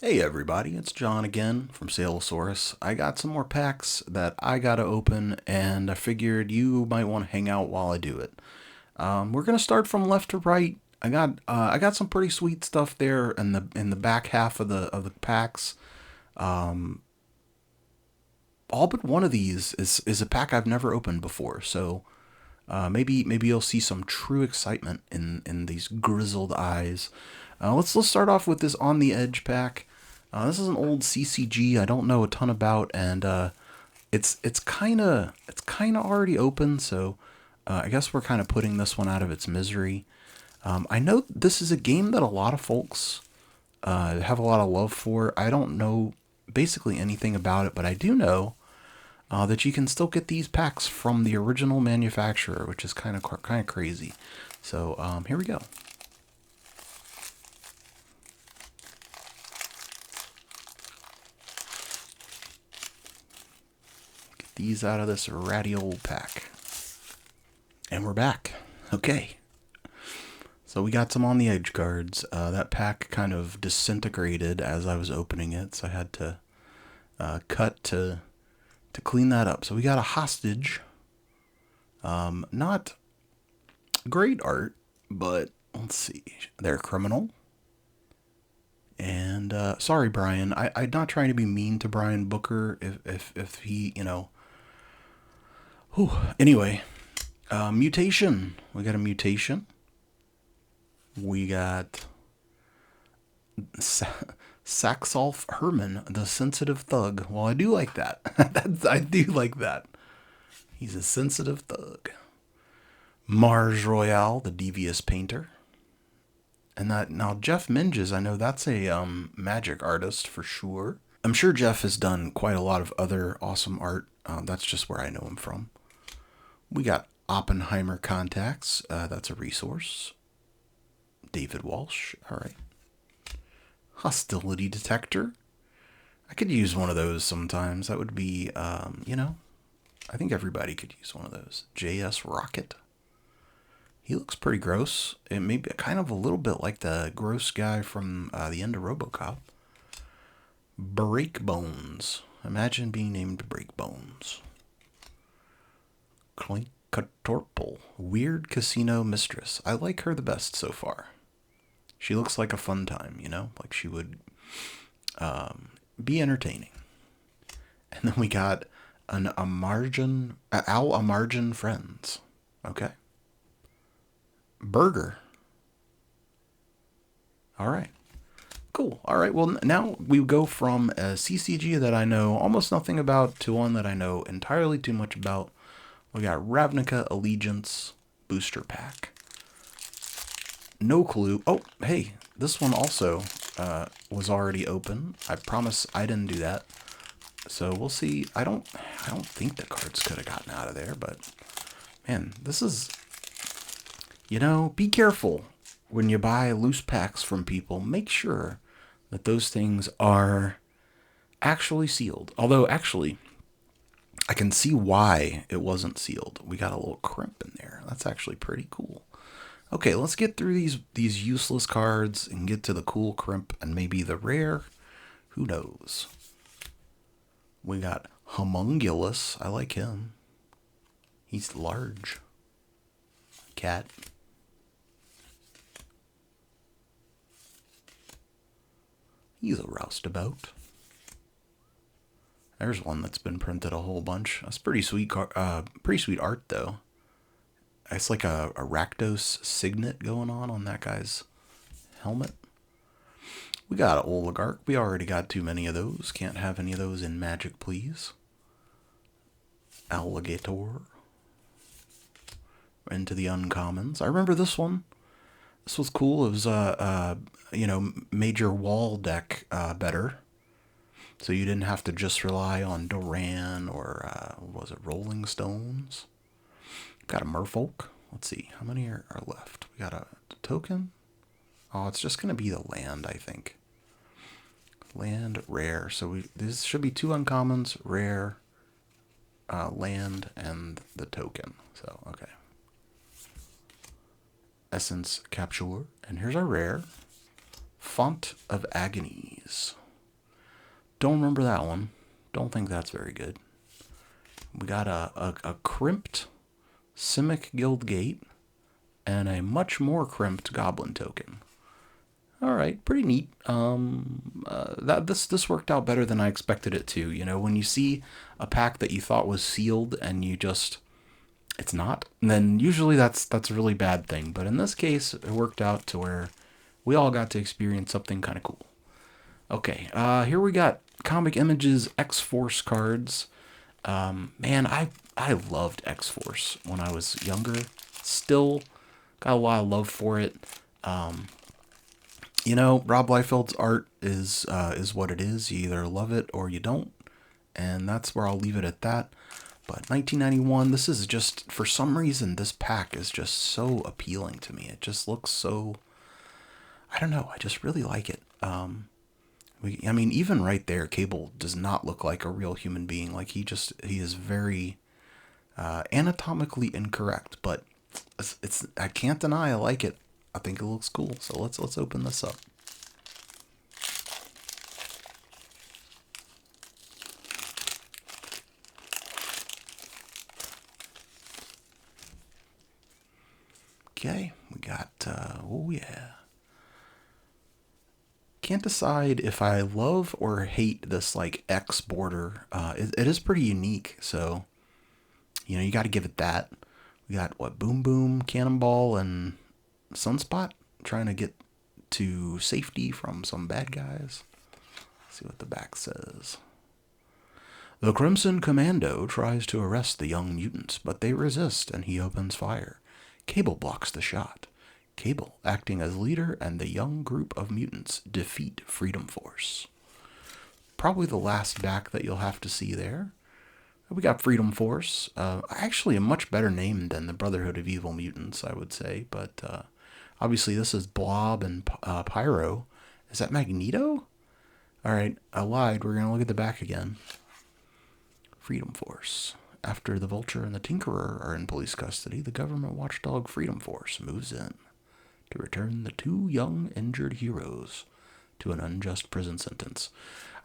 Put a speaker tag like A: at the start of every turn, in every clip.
A: Hey everybody, it's John again from Saleosaurus. I got some more packs that I gotta open, and I figured you might want to hang out while I do it. We're gonna start from left to right. I got some pretty sweet stuff there in the back half of the packs. All but one of these is a pack I've never opened before, so maybe you'll see some true excitement in these grizzled eyes. Let's start off with this On the Edge pack. This is an old CCG I don't know a ton about, and it's kind of already open, so I guess we're kind of putting this one out of its misery. I know this is a game that a lot of folks have a lot of love for. I don't know basically anything about it, but I do know that you can still get these packs from the original manufacturer, which is kind of crazy. So here we go. Get these out of this ratty old pack, and we're back. Okay. So we got some On the Edge cards. That pack kind of disintegrated as I was opening it, so I had to cut to clean that up. So we got a Hostage. Not great art, but let's see. They're Criminal. And sorry, Brian. I'm not trying to be mean to Brian Booker if he, Whew. Anyway, Mutation. We got a Mutation. We got Saxolf Herman, the sensitive thug. Well, I do like that. I do like that. He's a sensitive thug. Mars Royale, the devious painter. And that now Jeff Minges, I know that's a magic artist for sure. I'm sure Jeff has done quite a lot of other awesome art. That's just where I know him from. We got Oppenheimer Contacts. That's a resource. David Walsh. All right. Hostility Detector. I could use one of those sometimes. That would be, I think everybody could use one of those. JS Rocket. He looks pretty gross. It may be kind of a little bit like the gross guy from the end of RoboCop. Breakbones. Imagine being named Breakbones. Clinkatorpal. Weird Casino Mistress. I like her the best so far. She looks like a fun time, like she would be entertaining. And then we got Al Amargin Friends. Okay. Burger. All right. Cool. All right. Well, now we go from a CCG that I know almost nothing about to one that I know entirely too much about. We got Ravnica Allegiance Booster Pack. No clue. Oh, hey, this one also was already open. I promise I didn't do that. So we'll see. I don't think the cards could have gotten out of there, but man, this is, be careful when you buy loose packs from people. Make sure that those things are actually sealed. Although, actually, I can see why it wasn't sealed. We got a little crimp in there. That's actually pretty cool. Okay, let's get through these useless cards and get to the cool crimp and maybe the rare. Who knows? We got Homunculus. I like him. He's large. Cat. He's a roustabout. There's one that's been printed a whole bunch. That's pretty sweet. Pretty sweet art though. It's like a Rakdos signet going on that guy's helmet. We got an Oligarch. We already got too many of those. Can't have any of those in Magic, please. Alligator. Into the uncommons. I remember this one. This was cool. It was major wall deck better. So you didn't have to just rely on Duran or was it Rolling Stones? Got a Merfolk. Let's see. How many are left? We got a token. Oh, it's just going to be the land, I think. Land, rare. So this should be 2 uncommons, rare, land, and the token. So, okay. Essence Capture. And here's our rare. Font of Agonies. Don't remember that one. Don't think that's very good. We got a crimped Simic Guild Gate and a much more crimped Goblin token. All right, pretty neat. This worked out better than I expected it to. You know, when you see a pack that you thought was sealed and it's not, then usually that's a really bad thing. But in this case, it worked out to where we all got to experience something kind of cool. Okay, here we got Comic Images X-Force cards. Man, I loved X-Force when I was younger. Still got a lot of love for it. You know, Rob Liefeld's art is what it is. You either love it or you don't, and that's where I'll leave it at that. But 1991, this is just, for some reason, this pack is just so appealing to me. It just looks so, I don't know, I just really like it. I mean, even right there, Cable does not look like a real human being. Like, he is very anatomically incorrect, but I can't deny I like it. I think it looks cool. So let's open this up. Okay, we got, oh yeah. Can't decide if I love or hate this, like, X border. It is pretty unique, so, you know, you got to give it that. We got, what, Boom Boom, Cannonball, and Sunspot? Trying to get to safety from some bad guys. Let's see what the back says. The Crimson Commando tries to arrest the young mutants, but they resist, and he opens fire. Cable blocks the shot. Cable, acting as leader, and the young group of mutants defeat Freedom Force. Probably the last back that you'll have to see there. We got Freedom Force. Actually, a much better name than the Brotherhood of Evil Mutants, I would say. But obviously, this is Blob and Pyro. Is that Magneto? All right, I lied. We're going to look at the back again. Freedom Force. After the Vulture and the Tinkerer are in police custody, the government watchdog Freedom Force moves in to return the two young injured heroes to an unjust prison sentence.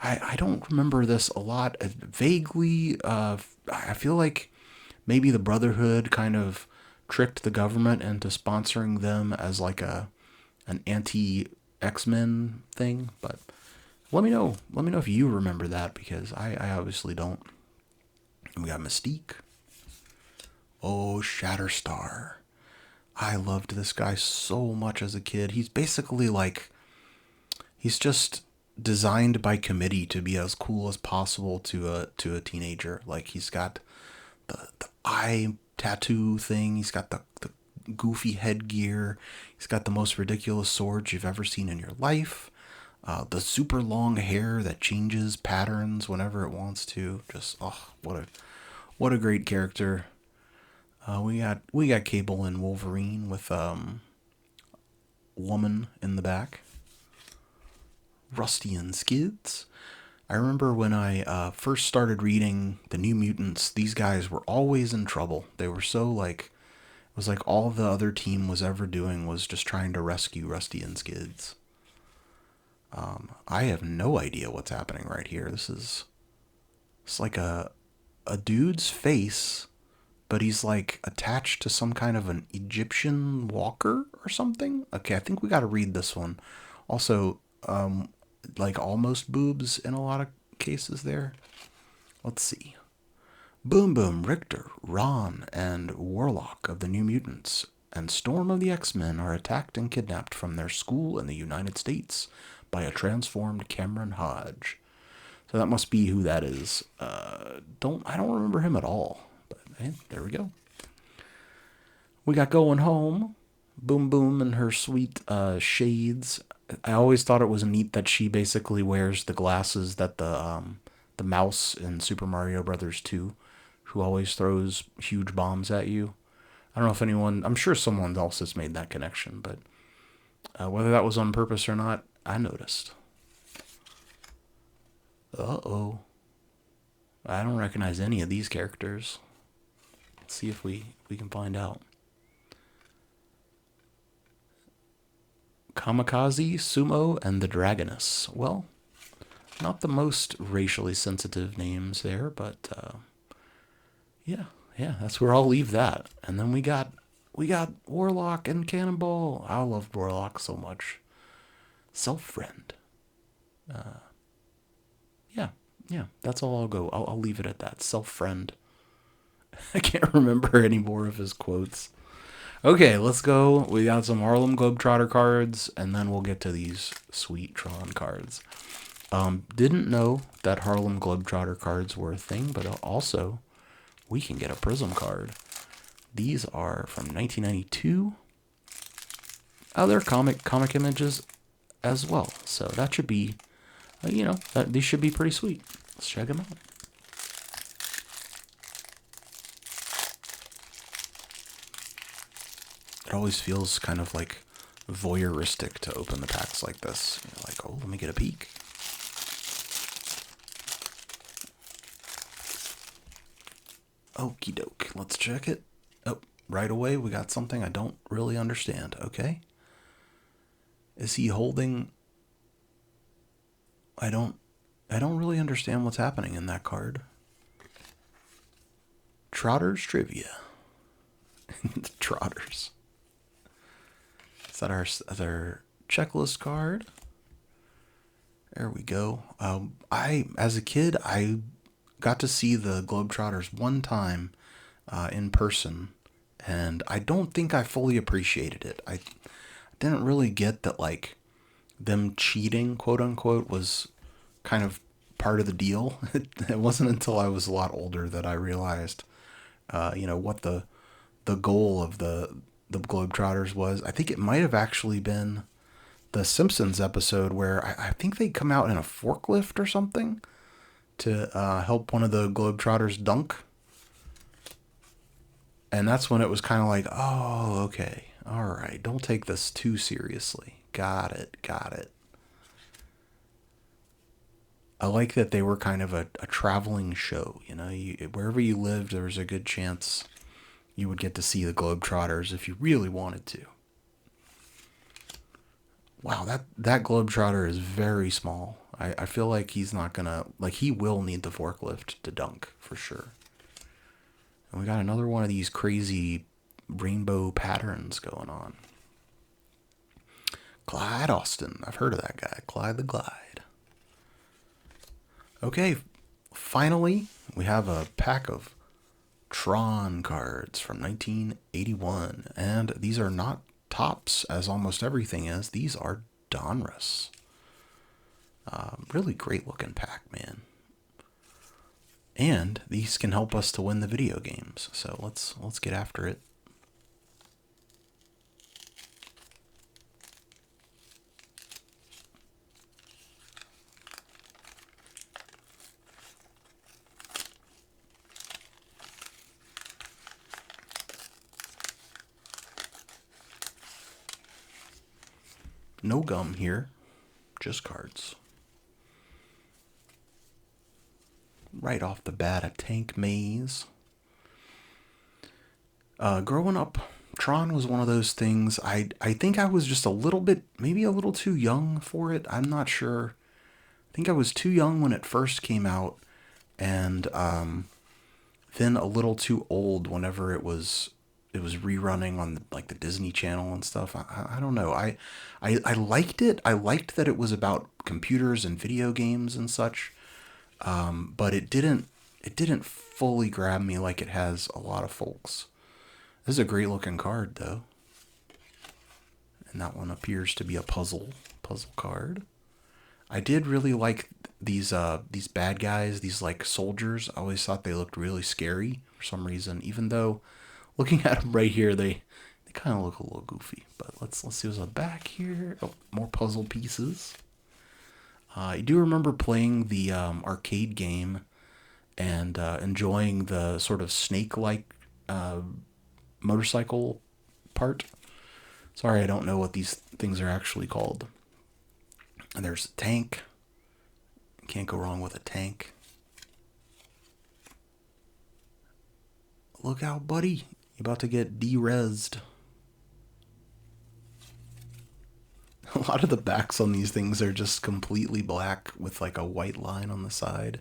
A: I don't remember this a lot. Vaguely, I feel like maybe the Brotherhood kind of tricked the government into sponsoring them as like an anti-X-Men thing. But let me know if you remember that, because I obviously don't. We got Mystique. Oh, Shatterstar. I loved this guy so much as a kid. He's basically like, he's just designed by committee to be as cool as possible to a teenager. Like, he's got the eye tattoo thing. He's got the goofy headgear. He's got the most ridiculous swords you've ever seen in your life. The super long hair that changes patterns whenever it wants to. Just, oh, what a great character. We got Cable and Wolverine with Woman in the back. Rusty and Skids. I remember when I first started reading the New Mutants, these guys were always in trouble. They were so, like, it was like all the other team was ever doing was just trying to rescue Rusty and Skids. I have no idea what's happening right here. It's like a dude's face, but he's like attached to some kind of an Egyptian walker or something. Okay, I think we got to read this one. Also, like almost boobs in a lot of cases there. Let's see. Boom Boom, Richter, Ron, and Warlock of the New Mutants and Storm of the X-Men are attacked and kidnapped from their school in the United States by a transformed Cameron Hodge. So that must be who that is. I don't remember him at all. But hey, there we go. We got Going Home. Boom Boom and her sweet shades. I always thought it was neat that she basically wears the glasses that the mouse in Super Mario Brothers 2, who always throws huge bombs at you. I don't know if anyone, I'm sure someone else has made that connection, but whether that was on purpose or not, I noticed. Uh-oh. I don't recognize any of these characters. Let's see if we can find out. Kamikaze, Sumo, and the Dragoness. Well, Not the most racially sensitive names there, but yeah, that's where I'll leave that. And then we got Warlock and Cannonball. I love Warlock so much. Self-friend. Yeah, that's all I'll go. I'll leave it at that. Self-friend. I can't remember any more of his quotes. Okay, let's go. We got some Harlem Globetrotter cards, and then we'll get to these sweet Tron cards. Didn't know that Harlem Globetrotter cards were a thing, but also we can get a Prism card. These are from 1992. Oh, they're comic images as well, so that should be, these should be pretty sweet. Let's check them out. It always feels kind of like voyeuristic to open the packs like this. You're like, oh, let me get a peek. Okie doke. Let's check it. Oh, right away we got something I don't really understand. Okay. Is he holding... I don't really understand what's happening in that card. Trotter's Trivia. Trotters. Is that our checklist card? There we go. As a kid, I got to see the Globetrotters one time in person, and I don't think I fully appreciated it. I didn't really get that, like, them cheating, quote unquote, was kind of part of the deal. It wasn't until I was a lot older that I realized, what the goal of the Globetrotters was. I think it might have actually been the Simpsons episode where I think they come out in a forklift or something to help one of the Globetrotters dunk. And that's when it was kind of like, oh, okay, all right, don't take this too seriously. Got it. I like that they were kind of a traveling show. Wherever you lived, there was a good chance you would get to see the Globetrotters if you really wanted to. Wow, that Globetrotter is very small. I feel like he's not gonna, he will need the forklift to dunk for sure. And we got another one of these crazy rainbow patterns going on. Clyde Austin. I've heard of that guy. Clyde the Glide. Okay, finally, we have a pack of Tron cards from 1981. And these are not tops, as almost everything is. These are Donruss. Really great looking pack, man. And these can help us to win the video games. So let's get after it. No gum here, just cards. Right off the bat, a tank maze. Growing up, Tron was one of those things. I think I was just a little bit, maybe a little too young for it. I'm not sure. I think I was too young when it first came out, and then a little too old whenever it was rerunning on the Disney Channel and stuff. I don't know. I liked it. I liked that it was about computers and video games and such. But it didn't fully grab me like it has a lot of folks. This is a great looking card though. And that one appears to be a puzzle card. I did really like these bad guys, these like soldiers. I always thought they looked really scary for some reason, even though looking at them right here, they kind of look a little goofy. But let's see what's on the back here. Oh, more puzzle pieces. I do remember playing the arcade game and enjoying the sort of snake-like motorcycle part. Sorry, I don't know what these things are actually called. And there's a tank. Can't go wrong with a tank. Look out, buddy. You're about to get de-rezzed. lot of the backs on these things are just completely black with like a white line on the side.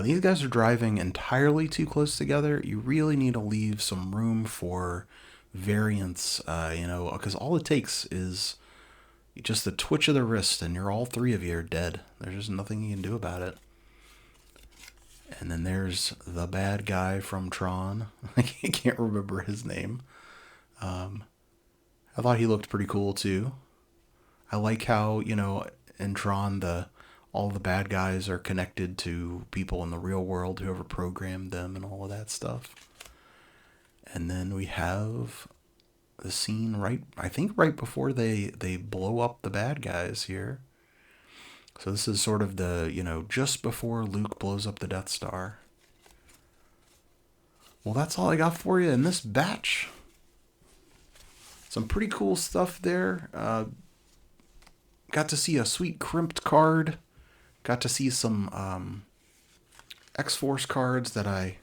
A: These guys are driving entirely too close together. You really need to leave some room for variance, because all it takes is just the twitch of the wrist and all three of you are dead. There's just nothing you can do about it. And then there's the bad guy from Tron. I can't remember his name. I thought he looked pretty cool too. I like how, in Tron, all the bad guys are connected to people in the real world, whoever programmed them and all of that stuff. And then we have the scene I think right before they blow up the bad guys here. So this is sort of just before Luke blows up the Death Star. Well, that's all I got for you in this batch. Some pretty cool stuff there. Got to see a sweet crimped card. Got to see some X-Force cards that I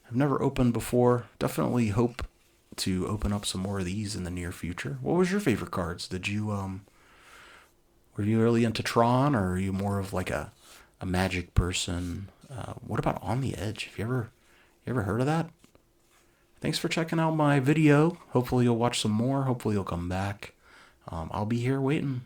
A: have never opened before. Definitely hope to open up some more of these in the near future. What was your favorite cards? Did you were you really into Tron, or are you more of like a Magic person? What about On the Edge? Have you ever heard of that? Thanks for checking out my video. Hopefully you'll watch some more. Hopefully you'll come back. I'll be here waiting.